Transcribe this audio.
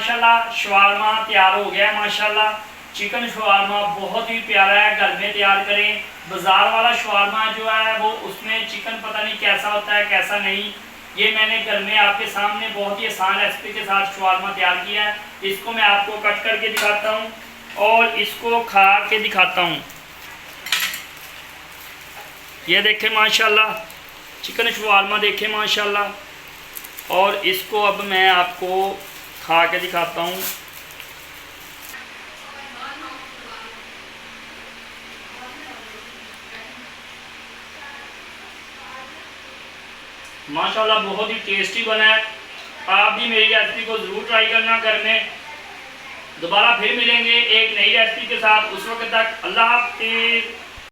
माशाल्लाह शवारमा तैयार हो गया है माशाल्लाह। चिकन शवारमा बहुत ही प्यारा है, घर में तैयार करें। बाज़ार वाला शवारमा जो है वो उसमें चिकन पता नहीं कैसा होता है कैसा नहीं। ये मैंने घर में आपके सामने बहुत ही आसान रेसिपी के साथ शवारमा तैयार किया है। इसको मैं आपको कट करके दिखाता हूँ और इसको खा के दिखाता हूँ। ये देखें माशाल्लाह चिकन शवारमा देखें माशाल्लाह। और इसको अब मैं आपको खा के दिखाता हूँ। माशाल्लाह बहुत ही टेस्टी बना है। आप भी मेरी रेसिपी को ज़रूर ट्राई करना घर में। दोबारा फिर मिलेंगे एक नई रेसिपी के साथ। उस वक्त तक अल्लाह हाफ़िज़।